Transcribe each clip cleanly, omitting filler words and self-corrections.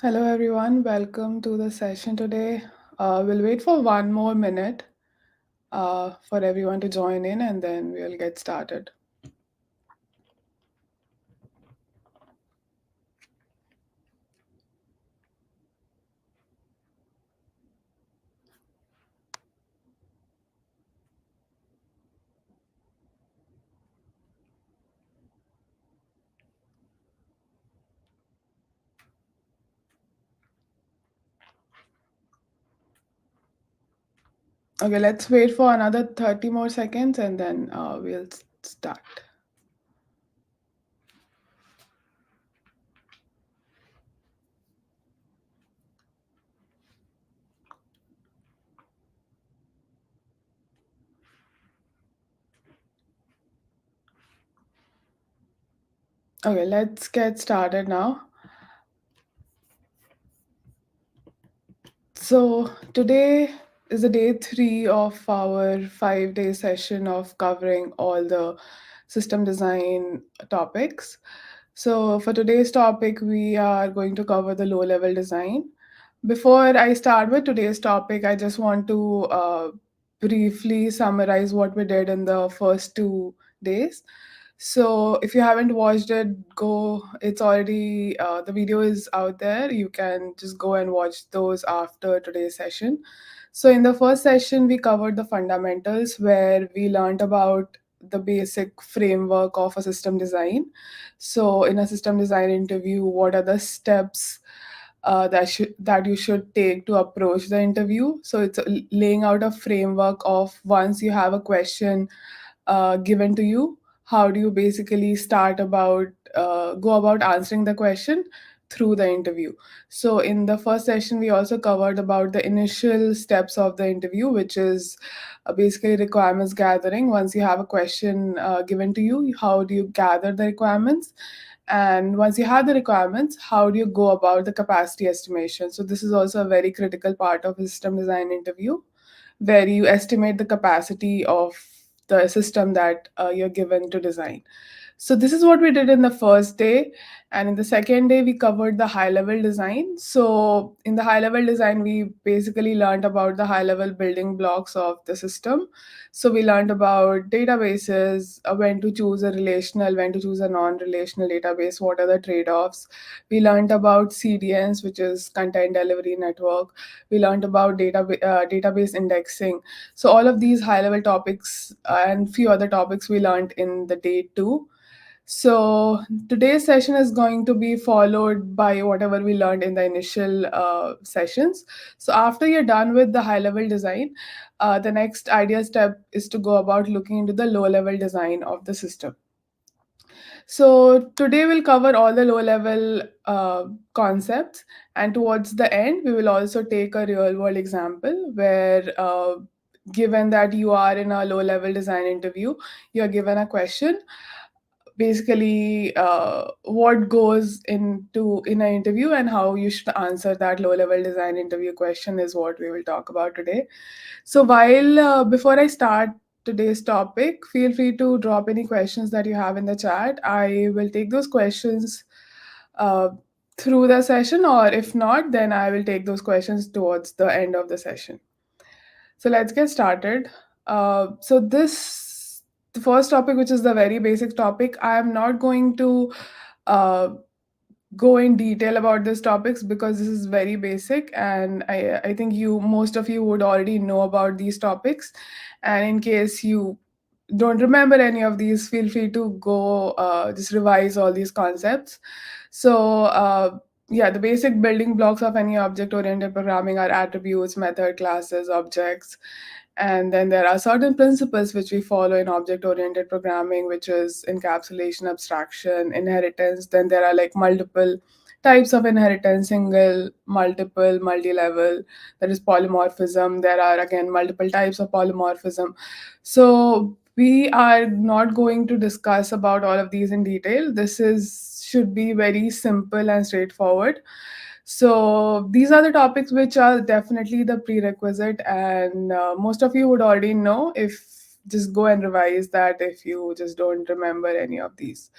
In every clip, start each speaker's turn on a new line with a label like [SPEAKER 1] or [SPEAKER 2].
[SPEAKER 1] Hello, everyone. Welcome to the session today. We'll wait for 1 more minute for everyone to join in and then we'll get started. Okay, let's wait for another 30 more seconds and then we'll start. Okay, let's get started now. So, today is the day 3 of our 5-day session of covering all the system design topics. So, for today's topic, we are going to cover the low level design. Before I start with today's topic, I just want to briefly summarize what we did in the first 2 days. So if you haven't watched it, go. It's already the video is out there. You can just go and watch those after today's session. So in the first session, we covered the fundamentals where we learned about the basic framework of a system design. So in a system design interview, what are the steps that you should take to approach the interview? So it's laying out a framework of once you have a question given to you, how do you basically go about answering the question through the interview. So in the first session we also covered about the initial steps of the interview, which is basically requirements gathering. Once you have a question given to you, how do you gather the requirements, and once you have the requirements, how do you go about the capacity estimation? So this is also a very critical part of a system design interview, where you estimate the capacity of the system that you're given to design. So this is what we did in the first day. And in the second day, we covered the high level design. So in the high level design, we basically learned about the high level building blocks of the system. So we learned about databases, when to choose a relational, when to choose a non-relational database, what are the trade-offs. We learned about CDNs, which is content delivery network. We learned about database indexing. So all of these high level topics and few other topics we learned in the day 2. So today's session is going to be followed by whatever we learned in the initial sessions. So after you're done with the high level design, the next idea step is to go about looking into the low level design of the system. So today we'll cover all the low level concepts, and towards the end we will also take a real world example where given that you are in a low level design interview, you're given a question. Basically, what goes into in an interview and how you should answer that low level design interview question is what we will talk about today. So while before I start today's topic, feel free to drop any questions that you have in the chat. I will take those questions uh, through the session, or if not, then I will take those questions towards the end of the session. So let's get started. The first topic, which is the very basic topic, I am not going to uh, go in detail about these topics because this is very basic, and I think most of you would already know about these topics. And in case you don't remember any of these, feel free to go just revise all these concepts. So yeah, the basic building blocks of any object oriented programming are attributes, method, classes, objects. And then there are certain principles which we follow in object oriented programming, which is encapsulation, abstraction, inheritance. Then there are like multiple types of inheritance: single, multiple, multi-level. There is polymorphism. There are again multiple types of polymorphism. So we are not going to discuss about all of these in detail. This is should be very simple and straightforward. So these are the topics which are definitely the prerequisite, and most of you would already know. If just go and revise that if you just don't remember any of these.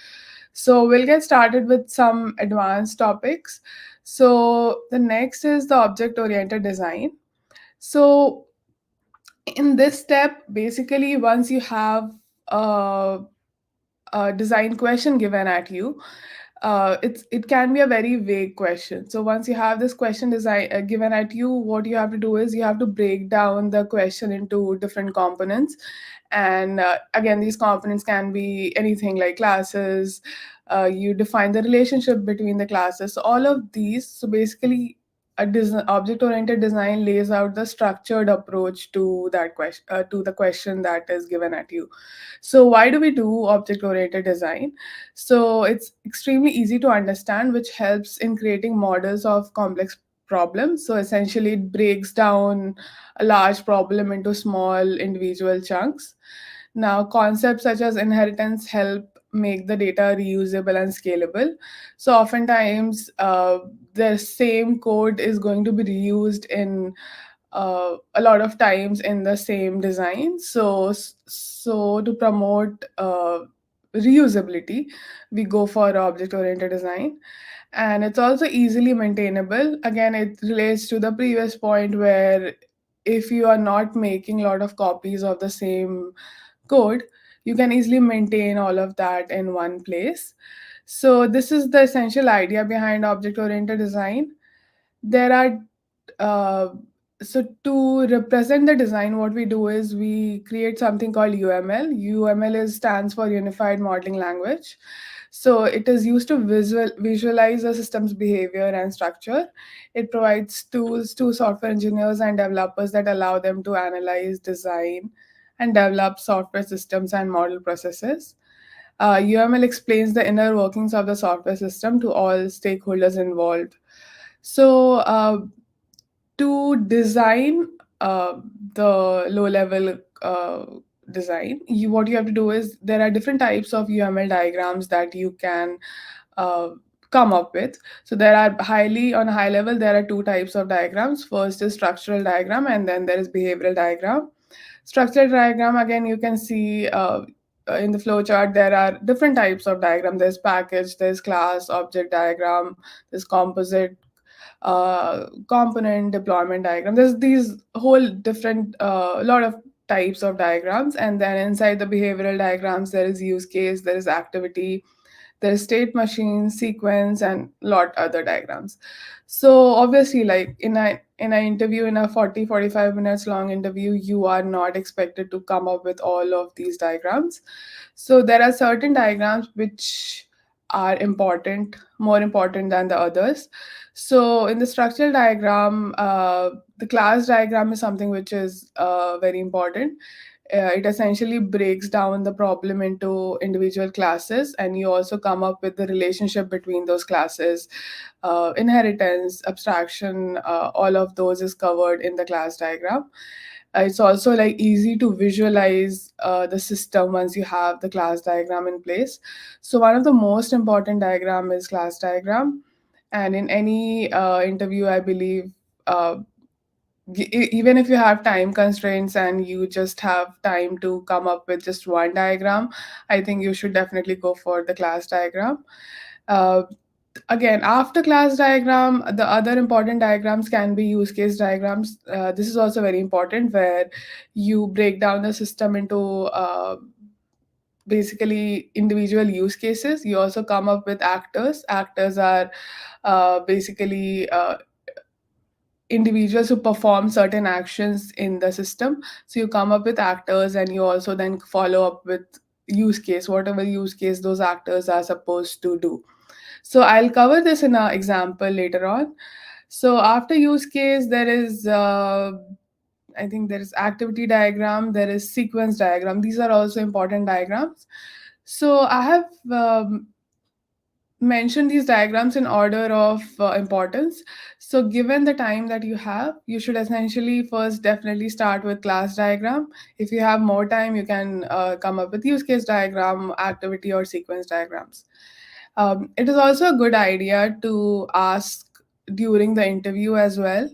[SPEAKER 1] So we'll get started with some advanced topics. So the next is the object oriented design. So in this step, basically, once you have a, a design question given at you, it can be a very vague question. So once you have this question design given at you, what you have to do is you have to break down the question into different components. And again, these components can be anything like classes. You define the relationship between the classes. So all of these. So basically, object-oriented design lays out the structured approach to that question, to the question that is given at you. So why do we do object-oriented design? So it's extremely easy to understand, which helps in creating models of complex problems. So essentially, it breaks down a large problem into small individual chunks. Now, concepts such as inheritance help make the data reusable and scalable. So oftentimes, the same code is going to be reused in a lot of times in the same design. So to promote reusability, we go for object oriented design. And it's also easily maintainable. Again, it relates to the previous point where if you are not making a lot of copies of the same code, you can easily maintain all of that in one place. So this is the essential idea behind object oriented design. There are uh, so to represent the design, what we do is we create something called UML. UML stands for Unified Modeling Language. So it is used to visualize the system's behavior and structure. It provides tools to software engineers and developers that allow them to analyze, design, and develop software systems and model processes. UML explains the inner workings of the software system to all stakeholders involved. So, to design the low level design, what you have to do is there are different types of UML diagrams that you can uh, come up with. So there are on a high level, there are two types of diagrams. First is structural diagram, and then there is behavioral diagram. Structural diagram, again, you can see in the flowchart, there are different types of diagram. There's package, there's class, object diagram, there's composite, component, deployment diagram. There's these whole different lot of types of diagrams, and then inside the behavioral diagrams, there is use case, there is activity, there is state machine, sequence, and lot other diagrams. So obviously, like in an interview, in a 40-45 minutes long interview, you are not expected to come up with all of these diagrams. So there are certain diagrams which are important, more important than the others. So in the structural diagram, the class diagram is something which is very important. It essentially breaks down the problem into individual classes, and you also come up with the relationship between those classes. Inheritance, abstraction, all of those is covered in the class diagram. It's also like easy to visualize the system once you have the class diagram in place. So one of the most important diagram is class diagram, and in any interview, I believe, uh, even if you have time constraints and you just have time to come up with just one diagram, I think you should definitely go for the class diagram. uh, Again, after class diagram, the other important diagrams can be use case diagrams. This is also very important, where you break down the system into basically individual use cases. You also come up with actors. Actors are basically individuals who perform certain actions in the system. So you come up with actors, and you also then follow up with use case, whatever use case those actors are supposed to do. So I'll cover this in an example later on. So after use case, there is I think there is activity diagram, there is sequence diagram. These are also important diagrams. So I have mention these diagrams in order of importance. So given the time that you have, you should essentially first definitely start with class diagram. If you have more time, you can come up with use case diagram, activity, or sequence diagrams. It is also a good idea to ask during the interview as well.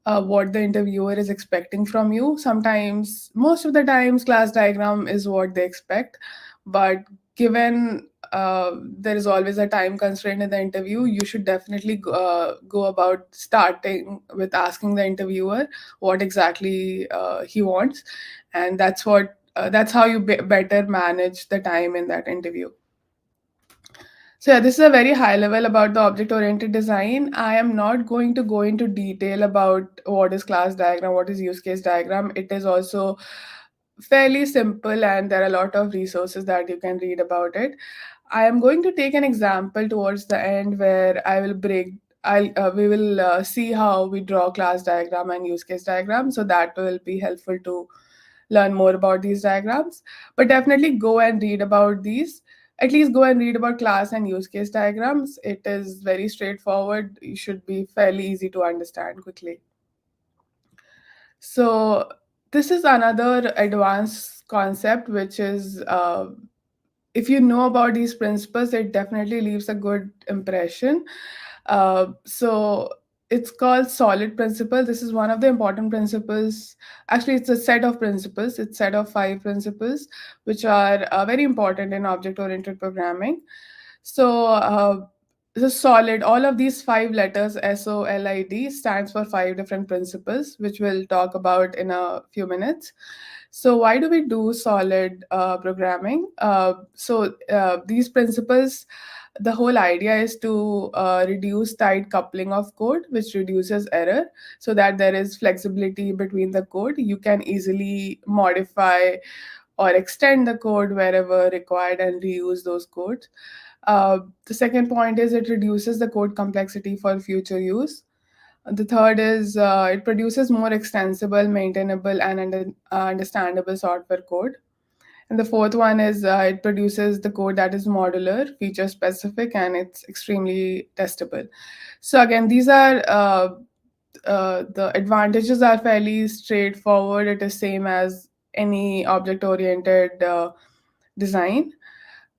[SPEAKER 1] what the interviewer is expecting from you. Sometimes, most of the times, class diagram is what they expect, but given there is always a time constraint in the interview, you should definitely go about starting with asking the interviewer what exactly he wants, and that's how you better manage the time in that interview. So yeah, this is a very high level about the object-oriented design. I am not going to go into detail about what is class diagram, what is use case diagram. It is also fairly simple, and there are a lot of resources that you can read about it. I am going to take an example towards the end where we will see how we draw class diagram and use case diagram. So that will be helpful to learn more about these diagrams. But definitely go and read about these. At least go and read about class and use case diagrams. It is very straightforward. It should be fairly easy to understand quickly. So this is another advanced concept, which is if you know about these principles, it definitely leaves a good impression. So it's called solid principle. This is one of the important principles. Actually, it's a set of principles. It's set of 5 principles, which are very important in object-oriented programming. So the solid, all of these 5 letters, SOLID, stands for 5 different principles, which we'll talk about in a few minutes. So why do we do solid programming? These principles, the whole idea is to reduce tight coupling of code, which reduces error, so that there is flexibility between the code. You can easily modify or extend the code wherever required and reuse those codes. The second point is it reduces the code complexity for future use. The third is it produces more extensible, maintainable, and understandable software code. And the fourth one is it produces the code that is modular, feature specific, and it's extremely testable. So again, these are the advantages are fairly straightforward. It is same as any object oriented design.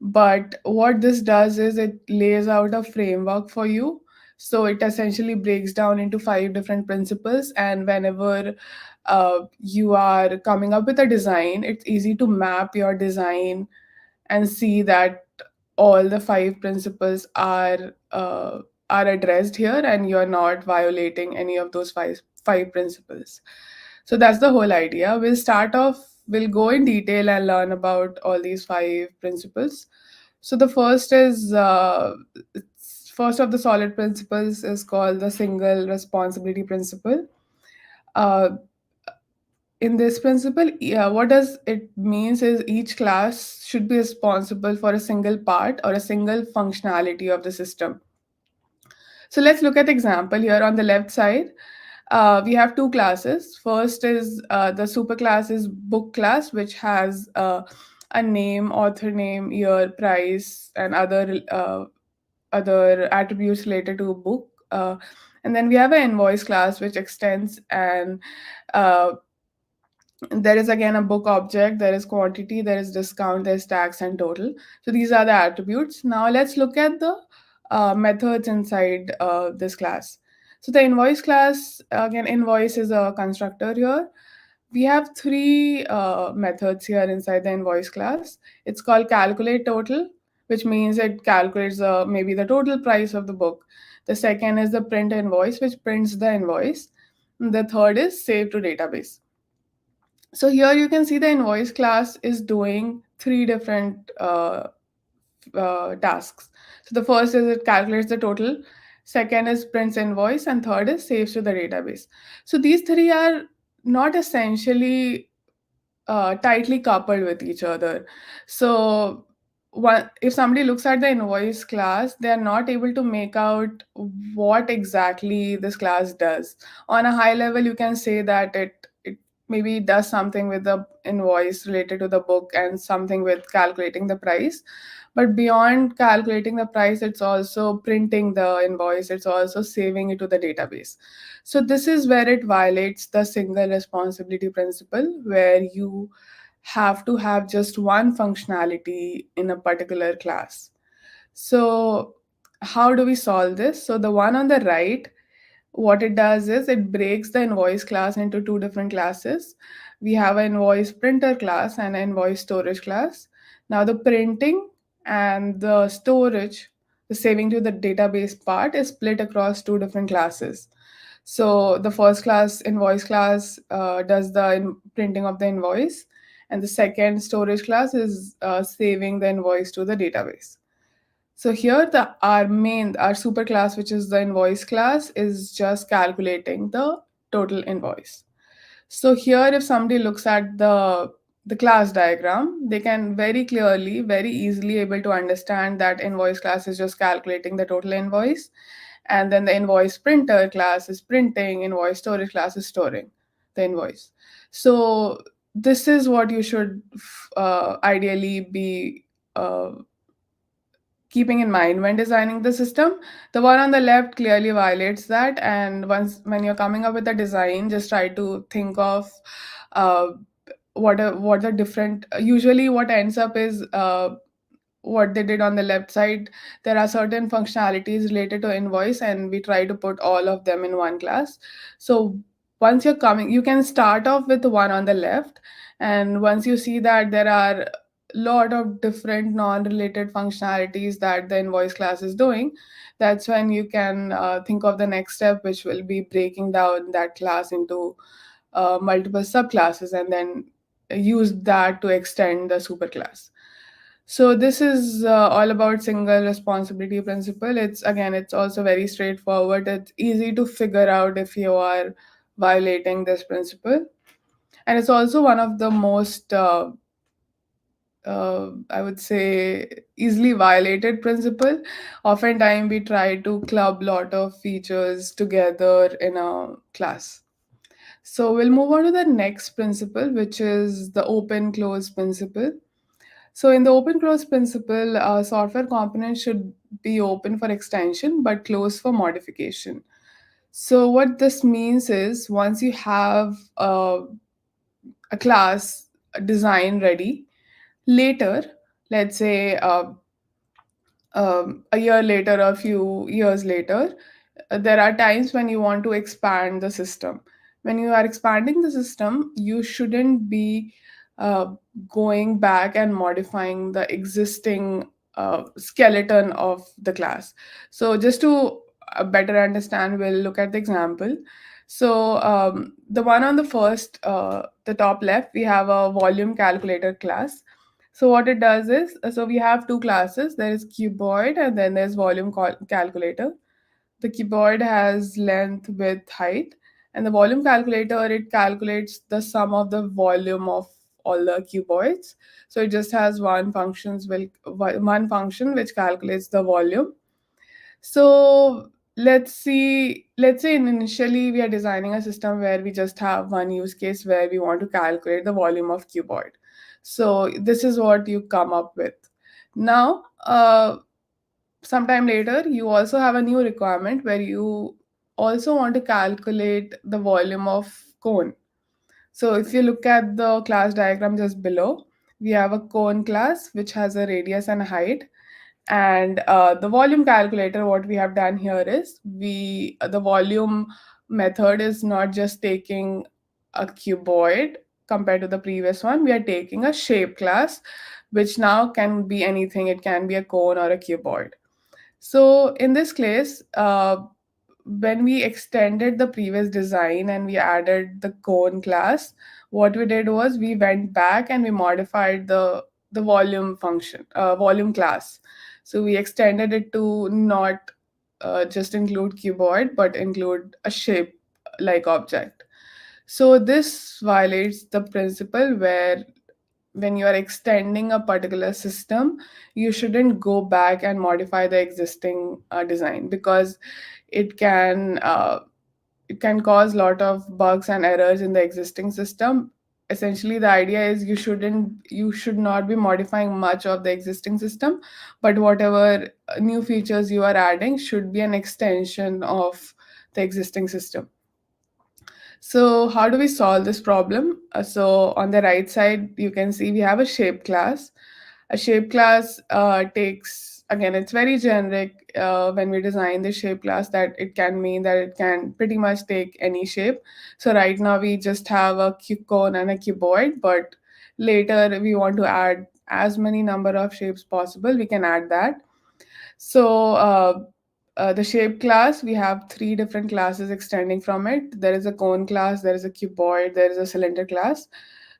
[SPEAKER 1] But what this does is it lays out a framework for you. So it essentially breaks down into 5 different principles. And whenever you are coming up with a design, it's easy to map your design and see that all the 5 principles are addressed here, and you're not violating any of those five principles. So that's the whole idea. We'll start off. We'll go in detail and learn about all these 5 principles. So the first is first of the solid principles is called the single responsibility principle. Uh, in this principle, yeah, what does it means is each class should be responsible for a single part or a single functionality of the system. So let's look at the example here on the left side. We have 2 classes. First is the superclass is book class, which has a name, author name, year, price, and other attributes related to a book. And then we have an invoice class, which extends and uh, there is again a book object, there is quantity, there is discount, there's tax and total. So these are the attributes. Now let's look at the methods inside this class. So the invoice class, again, invoice is a constructor here. We have 3 methods here inside the invoice class. It's called calculate total, which means it calculates maybe the total price of the book. The second is the print invoice, which prints the invoice. The third is save to database. So here you can see the invoice class is doing 3 different tasks. So the first is it calculates the total, second is prints invoice, and third is saves to the database. So these 3 are not essentially tightly coupled with each other. So if somebody looks at the invoice class, they are not able to make out what exactly this class does. On a high level, you can say that it maybe does something with the invoice related to the book and something with calculating the price. But beyond calculating the price, it's also printing the invoice, it's also saving it to the database. So this is where it violates the single responsibility principle, where you have to have just one functionality in a particular class. So how do we solve this? So the one on the right, what it does is it breaks the invoice class into two different classes. We have an invoice printer class and an invoice storage class. Now, the printing and the storage, the saving to the database part, is split across two different classes. So, the first class, invoice class, does the printing of the invoice, and the second storage class is saving the invoice to the database. So here the our super class, which is the invoice class, is just calculating the total invoice. So here if somebody looks at the class diagram, they can very clearly, very easily able to understand that invoice class is just calculating the total invoice, and then the invoice printer class is printing, invoice storage class is storing the invoice. So this is what you should ideally be keeping in mind when designing the system. The one on the left clearly violates that, and once when you're coming up with a design, just try to think of uh, what the different. Usually, what ends up is what they did on the left side. There are certain functionalities related to invoice, and we try to put all of them in one class. So once you're coming, you can start off with the one on the left, and once you see that there are lot of different non-related functionalities that the invoice class is doing, that's when you can think of the next step, which will be breaking down that class into multiple subclasses and then use that to extend the superclass. So this is all about single responsibility principle. It's also very straightforward. It's easy to figure out if you are violating this principle, and it's also one of the most I would say easily violated principle. Oftentimes we try to club lot of features together in a class. So we'll move on to the next principle, which is the open close principle. So in the open close principle, software components should be open for extension but closed for modification. So what this means is once you have a class design ready, later, let's say a year later or a few years later, there are times when you want to expand the system. When you are expanding the system, you shouldn't be uh, going back and modifying the existing skeleton of the class. So, just to better understand, we'll look at the example. So, the one on the first, the top left, we have a volume calculator class. So what it does is, so we have two classes. There is cuboid and then there's calculator. The cuboid has length, width, height, and the volume calculator, it calculates the sum of the volume of all the cuboids. So it just has one function which calculates the volume. So let's say initially we are designing a system where we just have one use case where we want to calculate the volume of cuboid. So this is what you come up with. Now, sometime later, you also have a new requirement where you also want to calculate the volume of cone. So if you look at the class diagram just below, we have a cone class which has a radius and a height, and the volume calculator, what we have done here is the volume method is not just taking a cuboid compared to the previous one. We are taking a shape class, which now can be anything. It can be a cone or a cuboid. So in this case, when we extended the previous design and we added the cone class, what we did was we went back and we modified the volume function, volume class. So we extended it to not just include cuboid, but include a shape like object. So this violates the principle where when you are extending a particular system, you shouldn't go back and modify the existing design, because it can uh, it can cause a lot of bugs and errors in the existing system. Essentially, the idea is you should not be modifying much of the existing system, but whatever new features you are adding should be an extension of the existing system. So how do we solve this problem? So on the right side, you can see we have a shape class. A shape class takes again, it's very generic when we design the shape class, that it can mean that it can pretty much take any shape. So right now we just have a cone and a cuboid, but later we want to add as many number of shapes possible, we can add that. So the shape class, we have three different classes extending from it. There is a cone class, there is a cuboid, there is a cylinder class.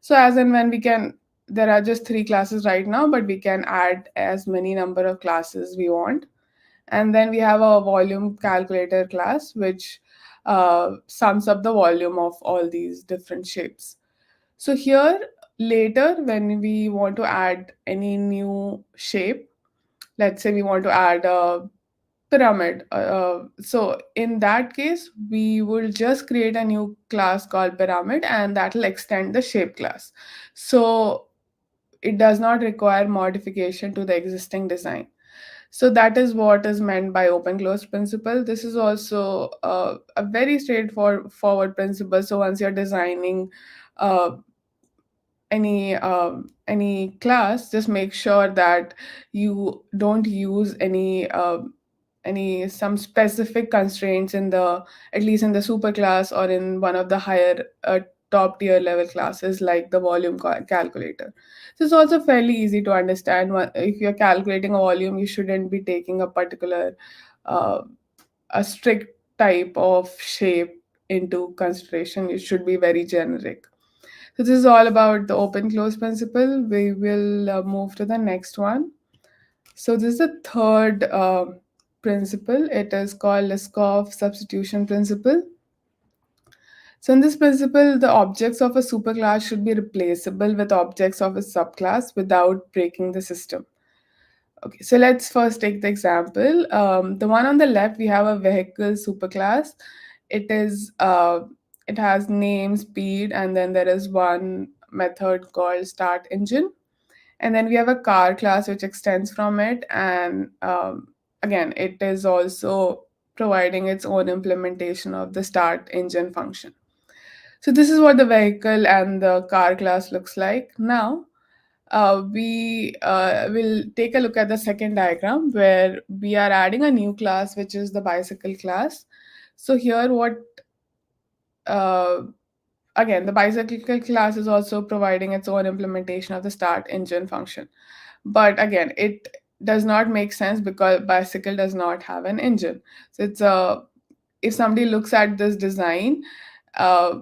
[SPEAKER 1] So as and when we can, there are just three classes right now, but we can add as many number of classes we want. And then we have a volume calculator class, which sums up the volume of all these different shapes. So here, later, when we want to add any new shape, let's say we want to add a pyramid. So in that case, we will just create a new class called pyramid, and that will extend the shape class. So it does not require modification to the existing design. So that is what is meant by open close principle. This is also a very straightforward forward principle. So once you're designing uh, any class, just make sure that you don't use any some specific constraints in the, at least in the super class or in one of the higher top tier level classes like the volume calculator. So it's also fairly easy to understand. If you're calculating a volume, you shouldn't be taking a particular uh, a strict type of shape into consideration. It should be very generic. So this is all about the open close principle. We will move to the next one. So this is the third principle. It is called Liskov substitution principle. So in this principle, the objects of a superclass should be replaceable with objects of a subclass without breaking the system. Okay, so let's first take the example. The one on the left, we have a vehicle superclass. It is it has name, speed, and then there is one method called start engine. And then we have a car class which extends from it, and again, it is also providing its own implementation of the start engine function. So this is what the vehicle and the car class looks like. Now we will take a look at the second diagram where we are adding a new class, which is the bicycle class. So here, what uh, again, the bicycle class is also providing its own implementation of the start engine function. But again, it does not make sense because bicycle does not have an engine. So it's a, if somebody looks at this design, uh,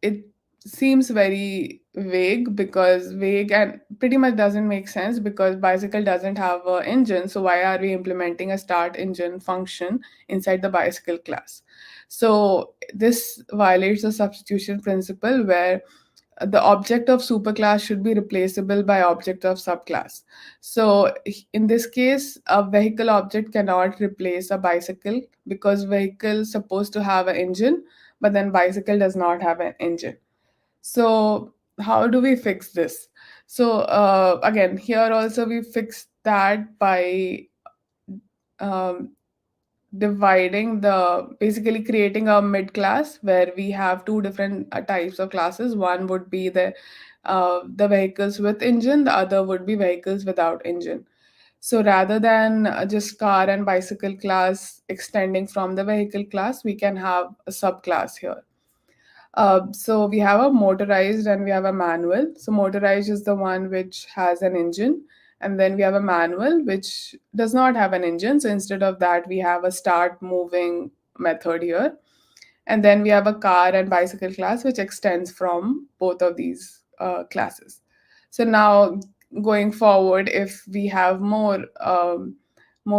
[SPEAKER 1] it seems very vague, because vague and pretty much doesn't make sense because bicycle doesn't have an engine. So why are we implementing a start engine function inside the bicycle class? So this violates the substitution principle, where the object of superclass should be replaceable by object of subclass. So in this case, a vehicle object cannot replace a bicycle because vehicle is supposed to have an engine, but then bicycle does not have an engine. So how do we fix this? So again, here also we fix that by um, dividing the, basically creating a mid class where we have two different types of classes. One would be the vehicles with engine, the other would be vehicles without engine. So rather than just car and bicycle class extending from the vehicle class, we can have a subclass here. So we have a motorized and we have a manual. So motorized is the one which has an engine, and then we have a manual which does not have an engine. So instead of that, we have a start moving method here, and then we have a car and bicycle class which extends from both of these classes. So now, going forward, if we have more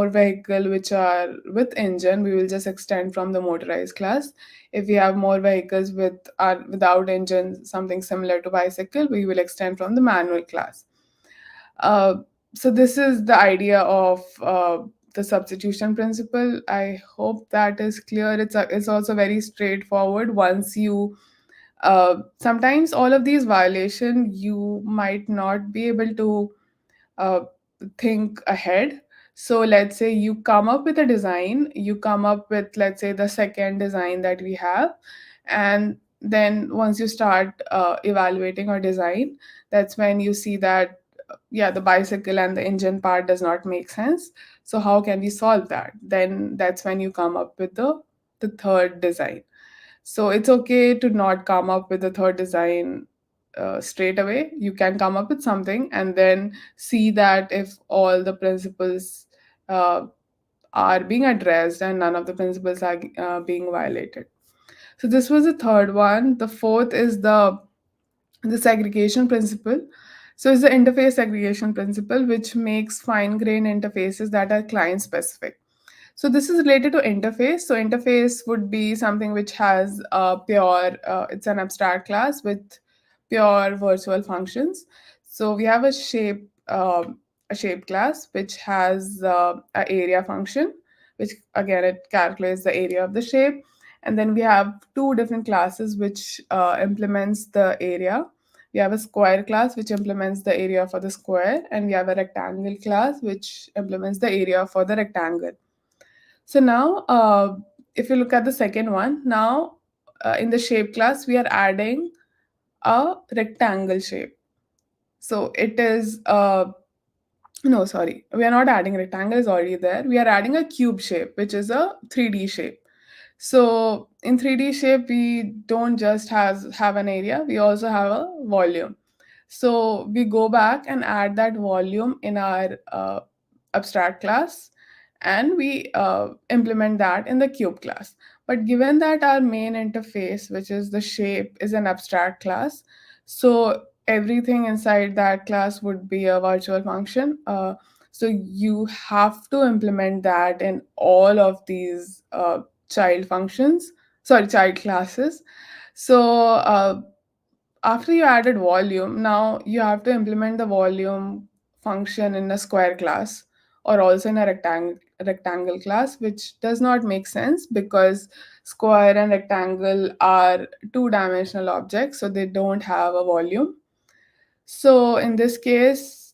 [SPEAKER 1] vehicle which are with engine, we will just extend from the motorized class. If we have more vehicles without engine, something similar to bicycle, we will extend from the manual class. uh, so this is the idea of the substitution principle. I hope that is clear. It's also very straightforward. Once you sometimes all of these violation, you might not be able to uh, think ahead. So let's say you come up with a design, you come up with, let's say, the second design that we have, and then once you start evaluating our design, that's when you see that yeah, the bicycle and the engine part does not make sense. So how can we solve that? Then that's when you come up with the third design. So it's okay to not come up with the third design straight away. You can come up with something and then see that if all the principles uh, are being addressed and none of the principles are being violated. So this was the third one. The fourth is the segregation principle. So it's the interface segregation principle, which makes fine-grained interfaces that are client-specific. So this is related to interface. So interface would be something which has a pure, it's an abstract class with pure virtual functions. So we have a shape class which has a area function, which again it calculates the area of the shape. And then we have two different classes which implements the area. We have a square class which implements the area for the square, and we have a rectangle class which implements the area for the rectangle. So now, if you look at the second one, now in the shape class, we are adding a rectangle shape. So it is, no, sorry, we are not adding rectangle, is already there. We are adding a cube shape, which is a 3D shape. So in 3D shape, we don't just have an area, we also have a volume. So we go back and add that volume in our abstract class, and we implement that in the cube class. But given that our main interface, which is the shape, is an abstract class, so everything inside that class would be a virtual function. So you have to implement that in all of these child functions, sorry, child classes. So after you added volume, now you have to implement the volume function in a square class or also in a rectangle class, which does not make sense because square and rectangle are two-dimensional objects, so they don't have a volume. So in this case,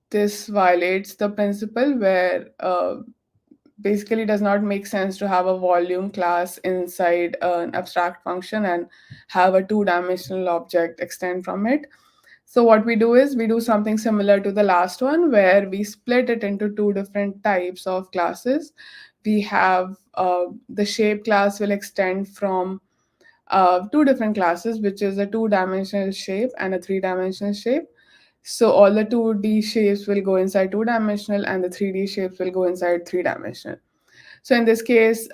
[SPEAKER 1] this violates the principle where basically does not make sense to have a volume class inside an abstract function and have a two-dimensional object extend from it. So what we do is we do something similar to the last one where we split it into two different types of classes. We have the shape class will extend from two different classes, which is a two-dimensional shape and a three-dimensional shape. So all the 2D shapes will go inside two-dimensional and the 3D shapes will go inside three-dimensional. So in this case,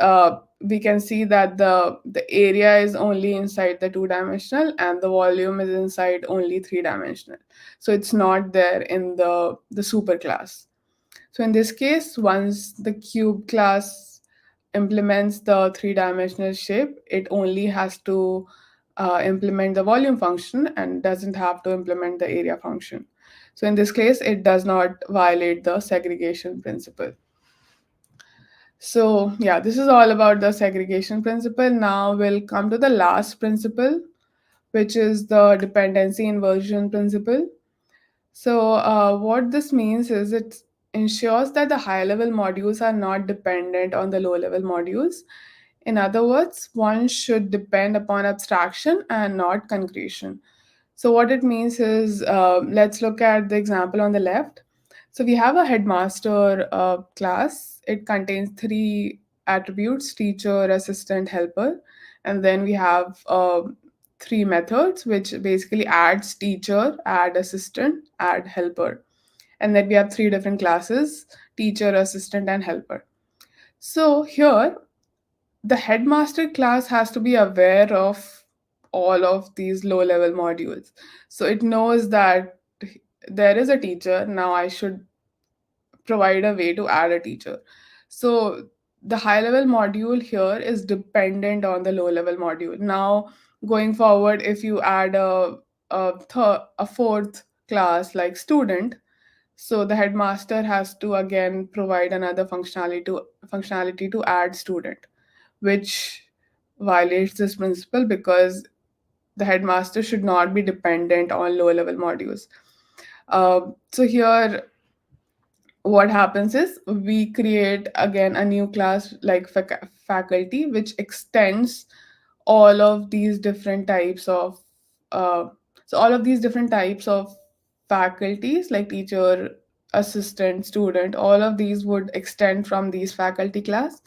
[SPEAKER 1] we can see that the area is only inside the two-dimensional and the volume is inside only three-dimensional. So it's not there in the super class. So in this case, once the cube class implements the three-dimensional shape, it only has to implement the volume function and doesn't have to implement the area function. So in this case, it does not violate the segregation principle. So, yeah, this is all about the segregation principle. Now we'll come to the last principle, which is the dependency inversion principle. So, what this means is it ensures that the high level modules are not dependent on the low level modules. In other words, one should depend upon abstraction and not concretion. So, what it means is let's look at the example on the left. So, we have a headmaster class, it contains three attributes: teacher, assistant, helper. And then we have three methods, which basically adds teacher, add assistant, add helper. And then we have three different classes: teacher, assistant, and helper. So, here the headmaster class has to be aware of all of these low level modules. So it knows that there is a teacher. Now I should provide a way to add a teacher. So the high level module here is dependent on the low level module. Now, going forward, if you add a fourth class like student, so the headmaster has to again provide another functionality to add student, which violates this principle because the headmaster should not be dependent on low level modules. So here, what happens is we create again a new class like faculty, which extends all of these different types of uh, all of these different types of faculties like teacher, assistant, student, all of these would extend from these faculty class,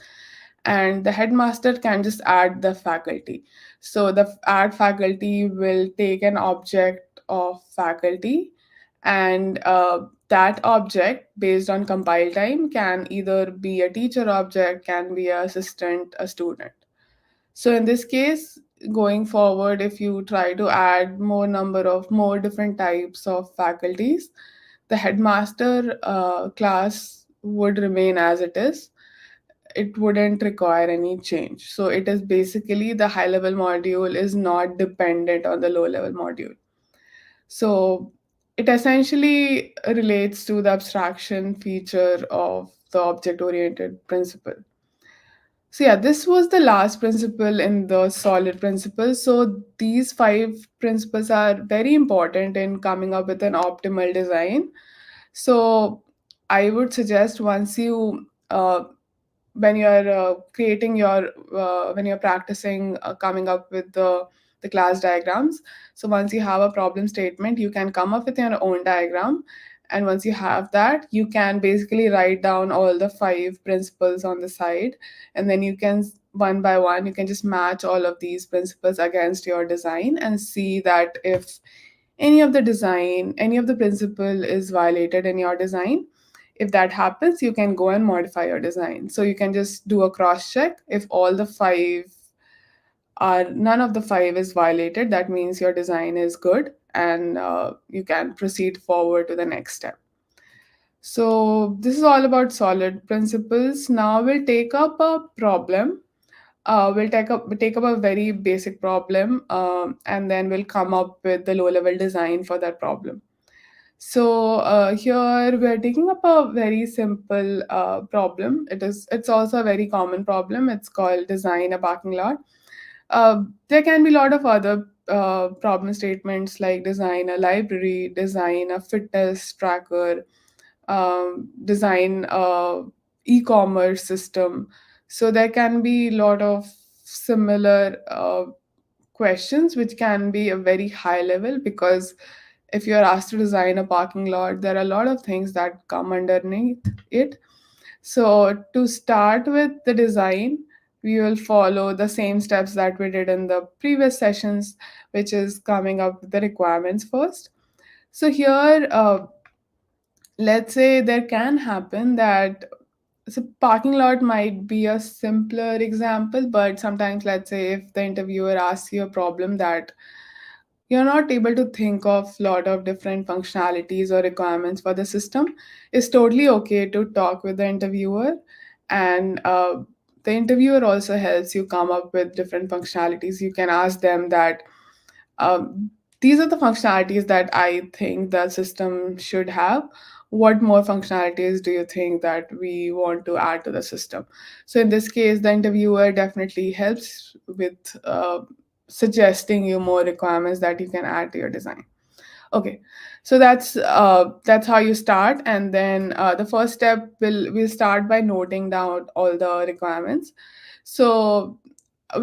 [SPEAKER 1] and the headmaster can just add the faculty. So the add faculty will take an object of faculty, and that object based on compile time can either be a teacher object, can be a assistant, a student. So in this case, going forward, if you try to add more number of more different types of faculties, the headmaster class would remain as it is. It wouldn't require any change. So it is basically the high level module is not dependent on the low level module. So it essentially relates to the abstraction feature of the object oriented principle. So yeah, this was the last principle in the solid principles. So these five principles are very important in coming up with an optimal design. So I would suggest once you when you're creating your when you're practicing coming up with the class diagrams, so once you have a problem statement, you can come up with your own diagram, and once you have that, you can basically write down all the five principles on the side, and then you can one by one you can just match all of these principles against your design and see that if any of the principle is violated in your design. If that happens, you can go and modify your design. So you can just do a cross check. If all the five are none of the five is violated, that means your design is good, and you can proceed forward to the next step. So this is all about solid principles. Now we'll take up a problem. We'll take up a very basic problem, and then we'll come up with the low level design for that problem. So here we're taking up a very simple problem. It's also a very common problem. It's called design a parking lot. There can be a lot of other problem statements like design a library, design a fitness tracker, design a e-commerce system. So there can be a lot of similar questions which can be a very high level, because if you're asked to design a parking lot, there are a lot of things that come underneath it. So to start with the design, we will follow the same steps that we did in the previous sessions, which is coming up with the requirements first. So here, let's say there can happen that, so parking lot might be a simpler example, but sometimes let's say if the interviewer asks you a problem that you're not able to think of a lot of different functionalities or requirements for the system, it's totally okay to talk with the interviewer, and the interviewer also helps you come up with different functionalities. You can ask them that um, these are the functionalities that I think the system should have. What more functionalities do you think that we want to add to the system? So in this case, the interviewer definitely helps with suggesting you more requirements that you can add to your design. Okay, so that's how you start, and then the first step will start by noting down all the requirements. So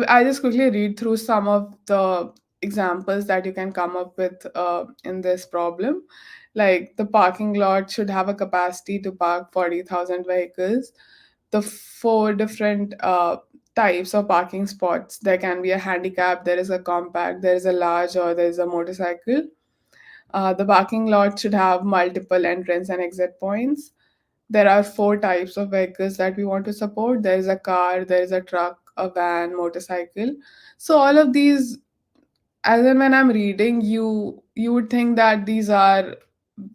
[SPEAKER 1] I just quickly read through some of the examples that you can come up with in this problem. Like the parking lot should have a capacity to park 40,000 vehicles. The four different types of parking spots. There can be a handicap, there is a compact, there is a large, or there is a motorcycle. The parking lot should have multiple entrance and exit points. There are four types of vehicles that we want to support. There is a car, there is a truck, a van, motorcycle. So all of these, as in when I'm reading, you would think that these are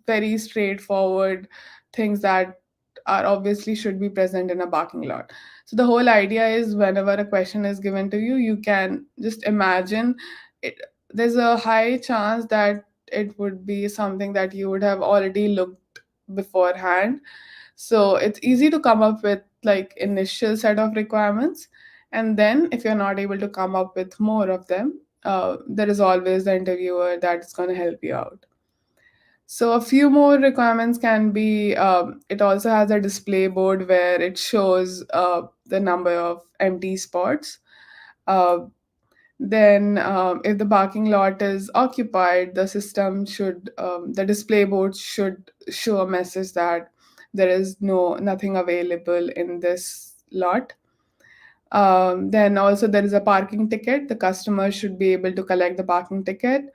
[SPEAKER 1] very straightforward things that are obviously should be present in a parking lot. So the whole idea is whenever a question is given to you, you can just imagine it. There's a high chance that it would be something that you would have already looked beforehand. So it's easy to come up with like initial set of requirements, and then if you're not able to come up with more of them, there is always the interviewer that's going to help you out. So a few more requirements can be, it also has a display board where it shows the number of empty spots. Uh, Then, if the parking lot is occupied, the display board should show a message that there is nothing available in this lot. Then also there is a parking ticket. The customer should be able to collect the parking ticket.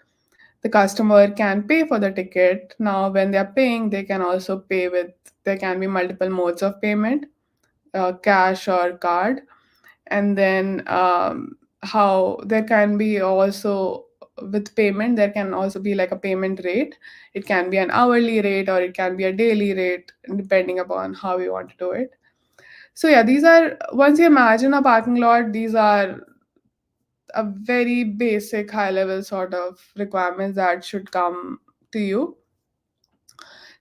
[SPEAKER 1] The customer can pay for the ticket. Now, when they are paying, they can also pay with, there can be multiple modes of payment, cash or card. And then how there can be also, with payment, there can also be like a payment rate. It can be an hourly rate or it can be a daily rate, depending upon how you want to do it. So yeah, these are, once you imagine a parking lot, these are a very basic high level sort of requirements that should come to you.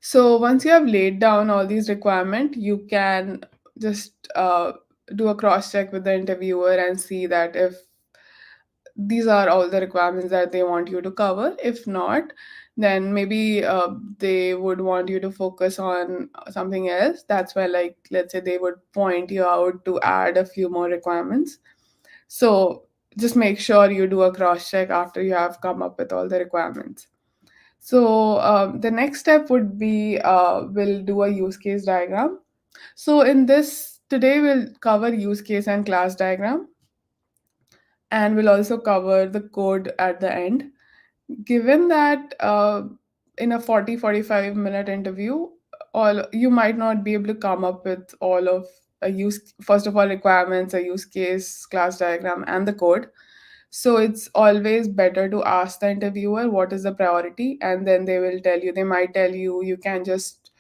[SPEAKER 1] So once you have laid down all these requirements, you can just do a cross check with the interviewer and see that if these are all the requirements that they want you to cover. If not, then maybe they would want you to focus on something else. That's why, like, let's say they would point you out to add a few more requirements. So just make sure you do a cross check after you have come up with all the requirements. So the next step would be, we'll do a use case diagram. So in this, today we'll cover use case and class diagram, and we'll also cover the code at the end. Given that in a 40-45 minute interview, all you might not be able to come up with all of a use, first of all, requirements, a use case, class diagram, and the code. So it's always better to ask the interviewer what is the priority, and then they will tell you, they might tell you, you can just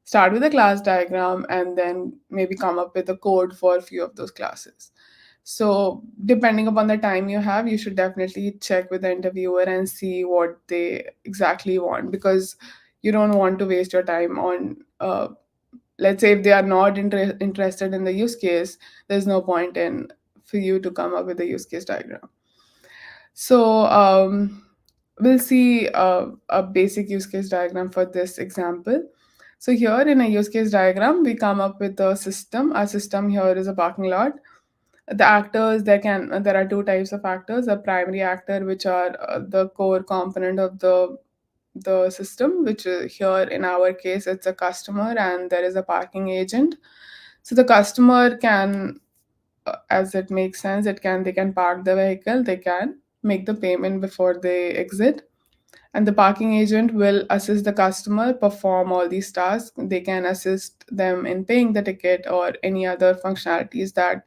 [SPEAKER 1] start with a class diagram and then maybe come up with a code for a few of those classes. So depending upon the time you have, you should definitely check with the interviewer and see what they exactly want, because you don't want to waste your time on, let's say if they are not interested in the use case, there's no point in for you to come up with a use case diagram. So we'll see a basic use case diagram for this example. So here in a use case diagram, we come up with a system. Our system here is a parking lot. The actors, there are two types of actors: a primary actor, which are the core component of the system, which is, here in our case, it's a customer, and there is a parking agent. So the customer can, as it makes sense, they can park the vehicle, they can make the payment before they exit, and the parking agent will assist the customer perform all these tasks. They can assist them in paying the ticket or any other functionalities that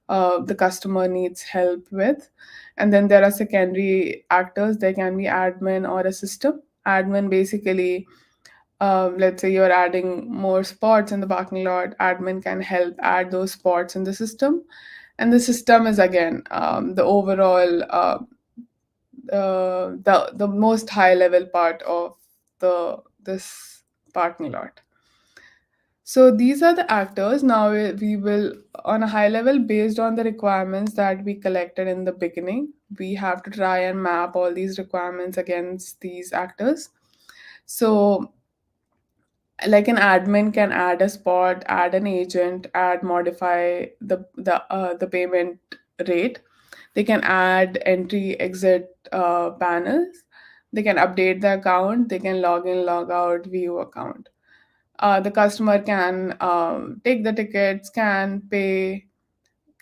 [SPEAKER 1] the customer needs help with. And then there are secondary actors. They can be admin or a system. Admin, basically, let's say you're adding more spots in the parking lot, admin can help add those spots in the system. And the system is, again, the overall, the most high level part of this parking lot. So these are the actors. Now we will, on a high level, based on the requirements that we collected in the beginning, we have to try and map all these requirements against these actors. So, like, an admin can add a spot, add an agent, add, modify the payment rate. They can add entry exit panels. They can update the account. They can log in, log out, view account. The customer can take the ticket, scan, pay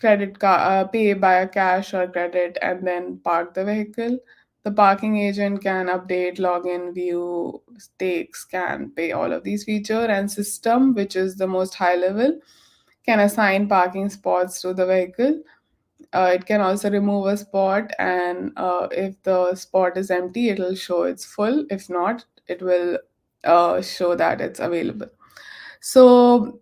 [SPEAKER 1] by cash or credit, and then park the vehicle. The parking agent can update, login, view, take, scan, pay, all of these feature. And system, which is the most high level, can assign parking spots to the vehicle. It can also remove a spot, and if the spot is empty, it will show it's full. If not, it will show that it's available. So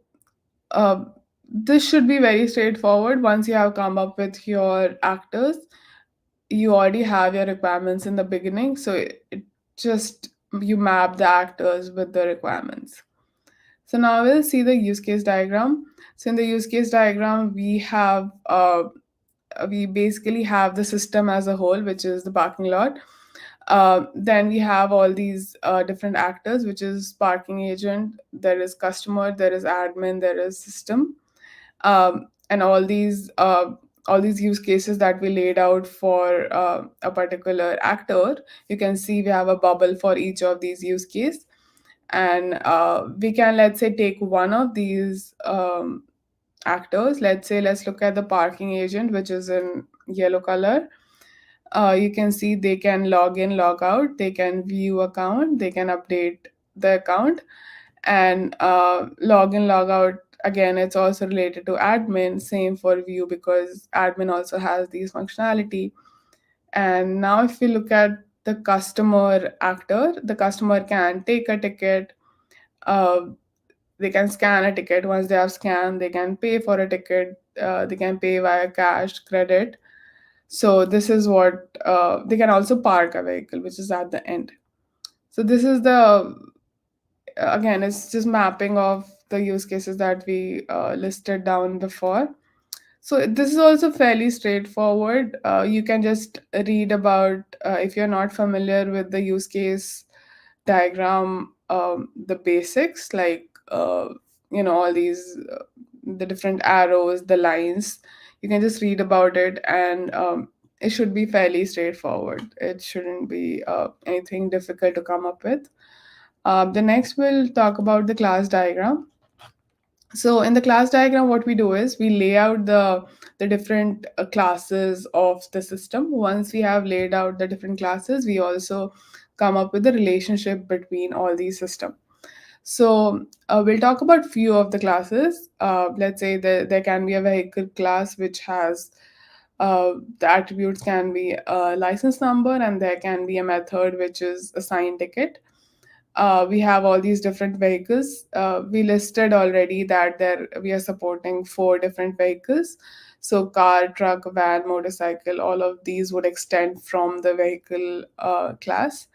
[SPEAKER 1] uh, this should be very straightforward. Once you have come up with your actors, you already have your requirements in the beginning. So it just, you map the actors with the requirements. So now we'll see the use case diagram. So in the use case diagram, we basically have the system as a whole, which is the parking lot. Then we have all these different actors, which is parking agent, there is customer, there is admin, there is system. And all these all these use cases that we laid out for a particular actor, you can see we have a bubble for each of these use case. And we can, let's say, take one of these actors. Let's say, let's look at the parking agent, which is in yellow color. You can see they can log in, log out, they can view account, they can update the account, and log in, log out. Again, it's also related to admin. Same for view, because admin also has these functionality. And now, if we look at the customer actor, the customer can take a ticket. Uh, they can scan a ticket. Once they have scanned, they can pay for a ticket. They can pay via cash, credit. So this is what they can also park a vehicle, which is at the end. So this is the, again, it's just mapping of the use cases that we listed down before. So this is also fairly straightforward. You can just read about, if you're not familiar with the use case diagram, the basics, like all these the different arrows, the lines. You can just read about it, and it should be fairly straightforward. It shouldn't be anything difficult to come up with. The next, we'll talk about the class diagram. So in the class diagram, what we do is we lay out the different classes of the system. Once we have laid out the different classes, we also come up with the relationship between all these systems. So we'll talk about few of the classes. Let's say there can be a vehicle class which has the attributes can be a license number, and there can be a method which is assign ticket. We have all these different vehicles. We listed already that there we are supporting 4 different vehicles. So car, truck, van, motorcycle, all of these would extend from the vehicle class.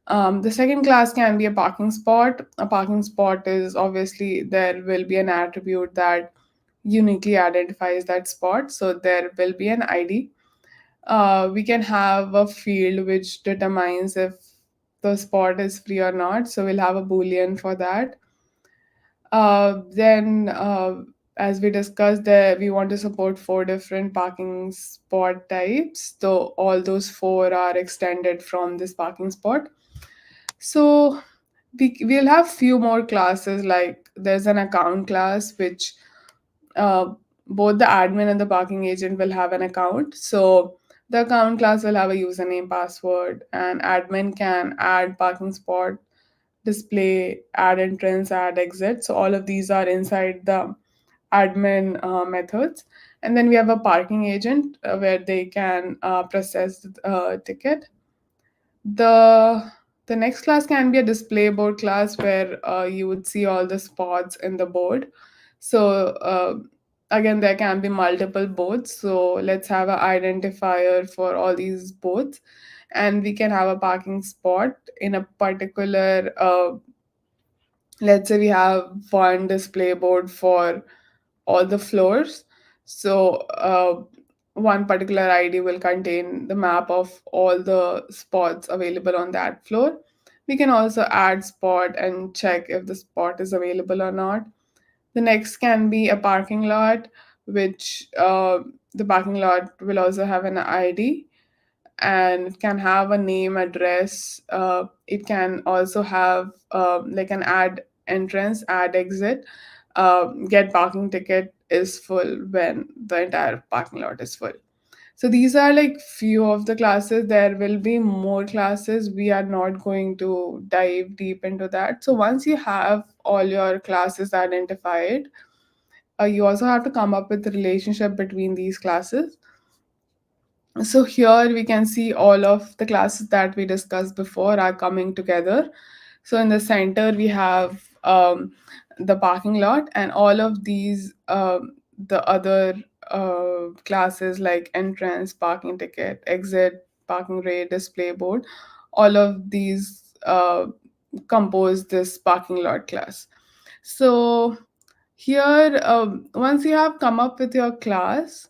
[SPEAKER 1] The second class can be a parking spot. A parking spot is, obviously, there will be an attribute that uniquely identifies that spot. So there will be an ID. We can have a field which determines if the spot is free or not. So we'll have a boolean for that. Then, as we discussed, there we want to support 4 different parking spot types. So all those 4 are extended from this parking spot. So we'll have few more classes. Like there's an account class which uh, both the admin and the parking agent will have an account. So the account class will have a username, password, and admin can add parking spot, display, add entrance, add exit. So all of these are inside the admin methods. And then we have a parking agent where they can process the ticket. The next class can be a display board class where you would see all the spots in the board. So again, there can be multiple boards. So let's have an identifier for all these boards, and we can have a parking spot in a particular. Let's say we have one display board for all the floors. So one particular ID will contain the map of all the spots available on that floor. We can also add spot and check if the spot is available or not. The next can be a parking lot, which the parking lot will also have an ID, and it can have a name, address. It can also have like an add entrance, add exit. Get parking ticket is full when the entire parking lot is full. So these are like few of the classes. There will be more classes. We are not going to dive deep into that. So once you have all your classes identified, you also have to come up with the relationship between these classes. So here we can see all of the classes that we discussed before are coming together. So in the center we have the parking lot, and all of these the other classes like entrance, parking ticket, exit, parking rate, display board. All of these compose this parking lot class. So here, once you have come up with your class,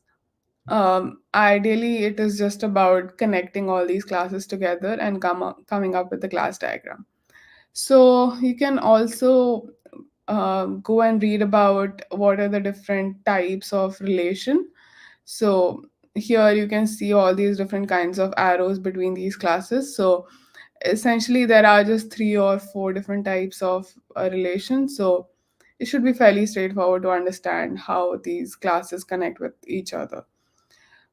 [SPEAKER 1] ideally, it is just about connecting all these classes together and coming up with the class diagram. So you can also go and read about what are the different types of relation. So here you can see all these different kinds of arrows between these classes. So essentially there are just three or four different types of relations. So it should be fairly straightforward to understand how these classes connect with each other.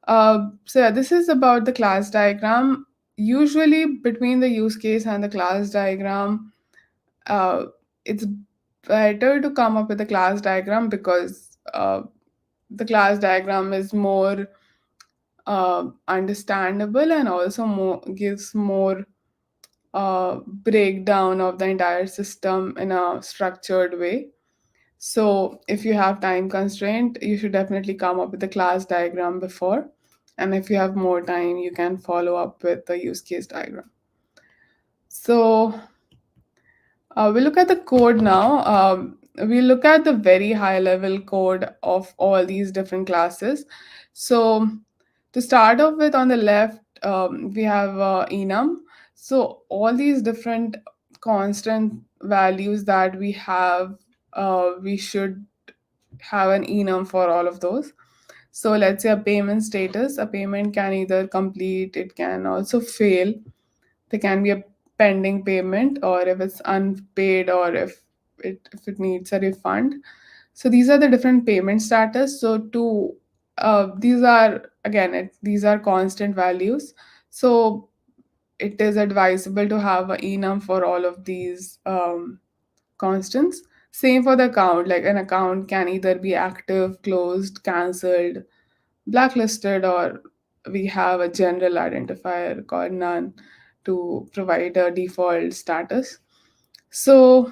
[SPEAKER 1] So yeah, this is about the class diagram. Usually between the use case and the class diagram, uh, it's better to come up with a class diagram because the class diagram is more understandable and also more gives more breakdown of the entire system in a structured way. So if you have time constraint, you should definitely come up with the class diagram before. And if you have more time, you can follow up with the use case diagram. So we look at the code now. We look at the very high level code of all these different classes. So to start off with, on the left, we have enum. So all these different constant values that we have, we should have an enum for all of those. So let's say a payment status, a payment can either complete, it can also fail. There can be a pending payment, or if it's unpaid, or if it needs a refund. So these are the different payment status. So to these are again these are constant values. So it is advisable to have an enum for all of these constants. Same for the account. Like an account can either be active, closed, cancelled, blacklisted, or we have a general identifier called none to provide a default status. So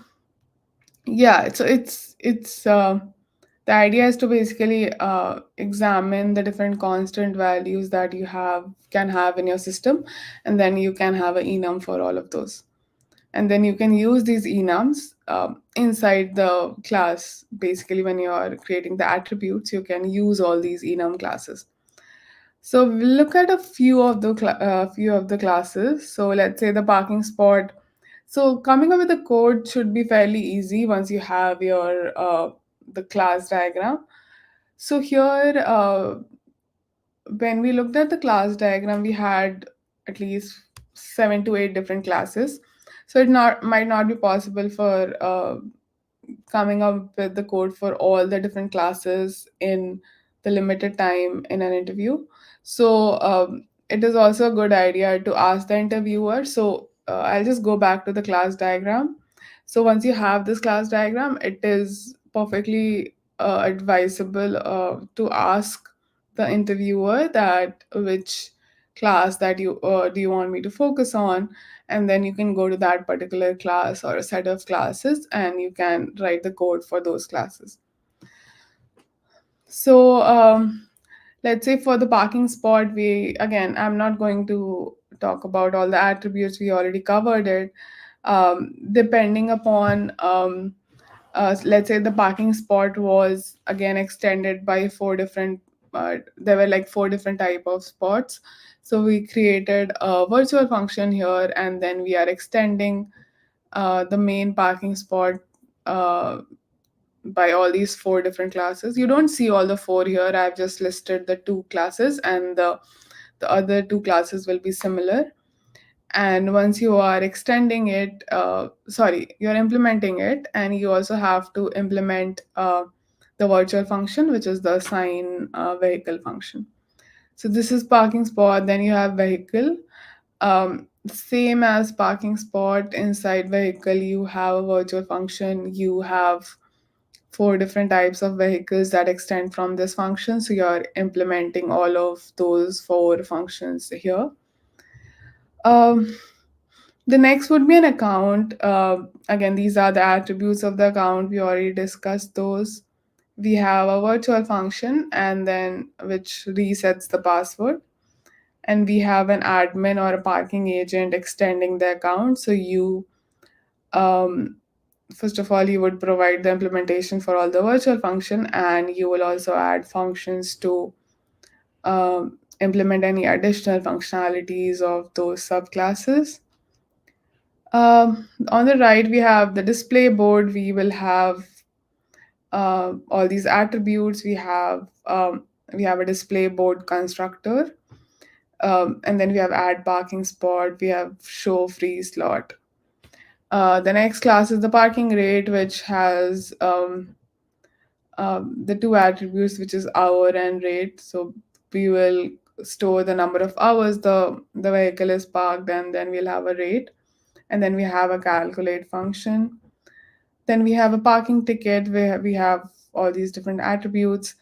[SPEAKER 1] yeah, it's the idea is to basically examine the different constant values that you have can have in your system, and then you can have an enum for all of those, and then you can use these enums inside the class. Basically, when you are creating the attributes, you can use all these enum classes. So we'll look at a few of the classes. So let's say the parking spot. So coming up with the code should be fairly easy once you have your the class diagram. So here, when we looked at the class diagram, we had at least 7 to 8 different classes. So it not might not be possible for coming up with the code for all the different classes in the limited time in an interview. So it is also a good idea to ask the interviewer. So I'll just go back to the class diagram. So once you have this class diagram, it is perfectly advisable to ask the interviewer that which class that you do you want me to focus on, and then you can go to that particular class or a set of classes and you can write the code for those classes. So let's say for the parking spot, we again, I'm not going to talk about all the attributes, we already covered it. Depending upon let's say the parking spot was again extended by four different there were like four different type of spots. So we created a virtual function here, and then we are extending the main parking spot uh, by all these four different classes. You don't see all the four here. I've just listed the two classes, and the other two classes will be similar. And once you are extending it, sorry, you're implementing it, and you also have to implement the virtual function, which is the assign vehicle function. So this is parking spot, then you have vehicle. Same as parking spot, inside vehicle you have a virtual function. You have four different types of vehicles that extend from this function, so you're implementing all of those four functions here. um, the next would be an account. Again, these are the attributes of the account, we already discussed those. We have a virtual function, and then which resets the password, and we have an admin or a parking agent extending the account. So you um, first of all, you would provide the implementation for all the virtual function, and you will also add functions to implement any additional functionalities of those subclasses. On the right, we have the display board. We will have all these attributes. We have we have a display board constructor, and then we have add parking spot, we have show free slot. The next class is the parking rate, which has the two attributes, which is hour and rate. So we will store the number of hours the vehicle is parked, and then we'll have a rate, and then we have a calculate function. Then we have a parking ticket where we have all these different attributes,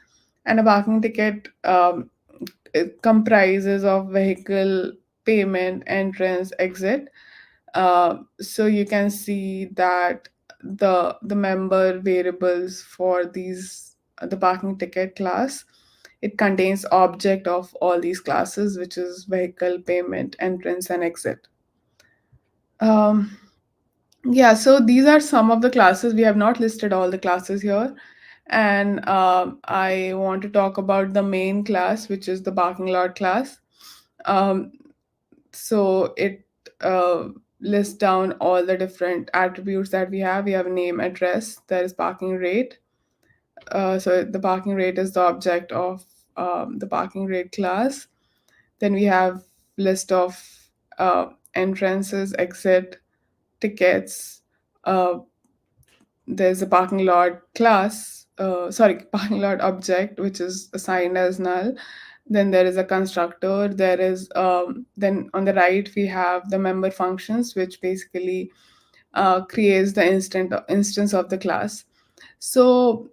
[SPEAKER 1] and a parking ticket it comprises of vehicle, payment, entrance, exit. So you can see that the member variables for these the parking ticket class, it contains object of all these classes, which is vehicle, payment, entrance, and exit. Um, yeah, so these are some of the classes. We have not listed all the classes here, and I want to talk about the main class, which is the parking lot class. Um, so it uh, lists down all the different attributes that we have. We have name, address, there is parking rate. So the parking rate is the object of the parking rate class. Then we have list of entrances, exit, tickets. There's a parking lot class, sorry, parking lot object, which is assigned as null. Then there is a constructor. There is then on the right we have the member functions, which basically creates the instance of the class. So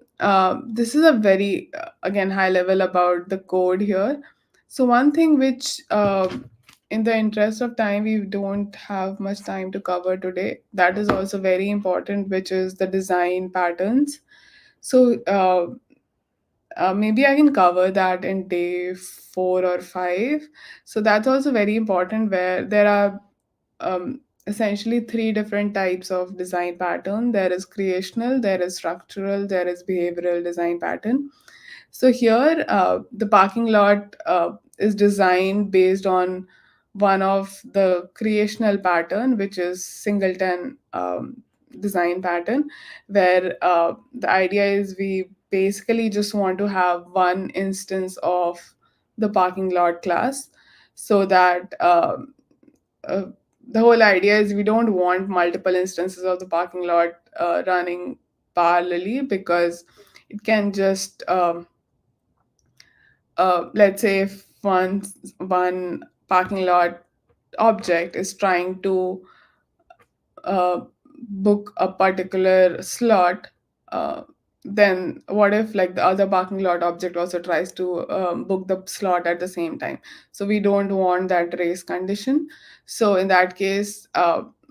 [SPEAKER 1] this is a very again high level about the code here. So one thing which in the interest of time we don't have much time to cover today, that is also very important, which is the design patterns. So maybe I can cover that in day 4 or 5. So that's also very important, where there are essentially three different types of design pattern. There is creational, there is structural, there is behavioral design pattern. So here, the parking lot is designed based on one of the creational pattern, which is singleton design pattern, where the idea is we basically just want to have one instance of the parking lot class, so that uh, the whole idea is we don't want multiple instances of the parking lot running parallelly, because it can just let's say if one parking lot object is trying to uh, book a particular slot, uh, then what if like the other parking lot object also tries to book the slot at the same time? So we don't want that race condition. So in that case,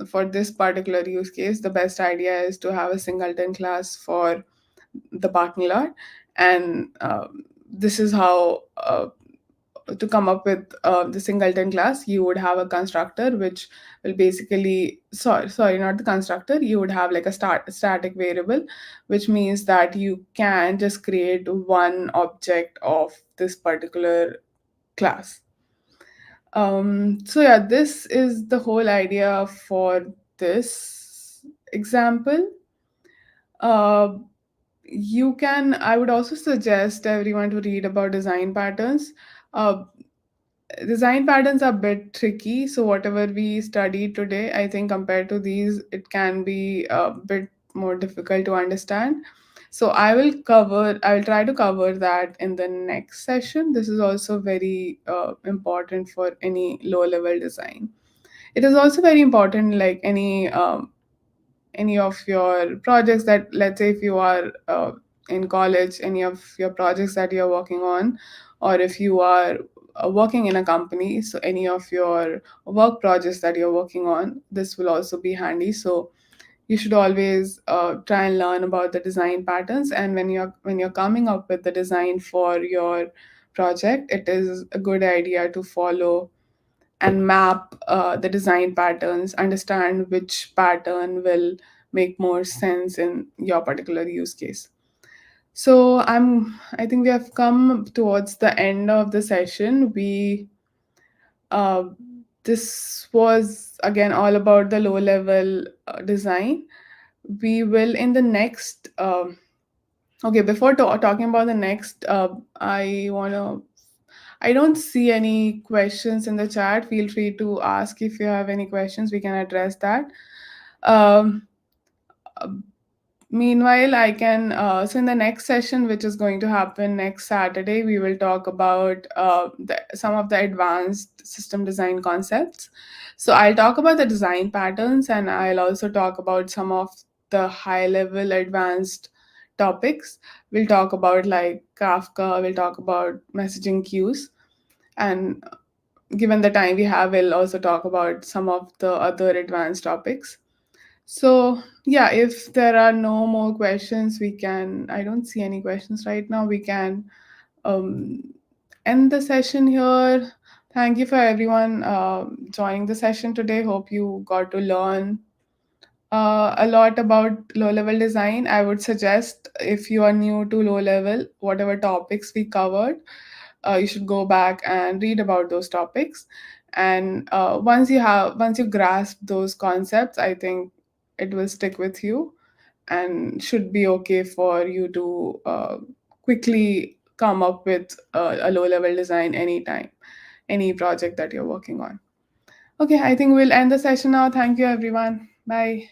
[SPEAKER 1] for this particular use case, the best idea is to have a singleton class for the parking lot. And this is how to come up with the singleton class, you would have a constructor which will basically, sorry, not the constructor, you would have like a static variable, which means that you can just create one object of this particular class. So yeah, this is the whole idea for this example. uh, you can, I would also suggest everyone to read about design patterns. uh, Design patterns are a bit tricky, so whatever we studied today, I think compared to these, it can be a bit more difficult to understand. So I will try to cover that in the next session. This is also very important for any low level design. It is also very important, like any of your projects, that let's say if you are in college, any of your projects that you're working on, or if you are working in a company, so any of your work projects that you're working on, this will also be handy. So you should always try and learn about the design patterns, and when you're coming up with the design for your project, it is a good idea to follow and map the design patterns, understand which pattern will make more sense in your particular use case. So I think we have come towards the end of the session. We uh, This was again all about the low level design. We will in the next Okay, before talking about the next, I don't see any questions in the chat. Feel free to ask if you have any questions. We can address that. Um, Meanwhile, I can. So, in the next session, which is going to happen next Saturday, we will talk about some of the advanced system design concepts. So, I'll talk about the design patterns, and I'll also talk about some of the high level advanced topics. We'll talk about like Kafka, we'll talk about messaging queues, and given the time we have, we'll also talk about some of the other advanced topics. So, yeah, if there are no more questions, we can. I don't see any questions right now. We can um, end the session here. Thank you for everyone joining the session today. Hope you got to learn a lot about low level design. I would suggest if you are new to low level, whatever topics we covered, you should go back and read about those topics. And once you grasp those concepts, I think it will stick with you and should be okay for you to quickly come up with a low level design anytime, any project that you're working on. Okay, I think we'll end the session now. Thank you, everyone. Bye.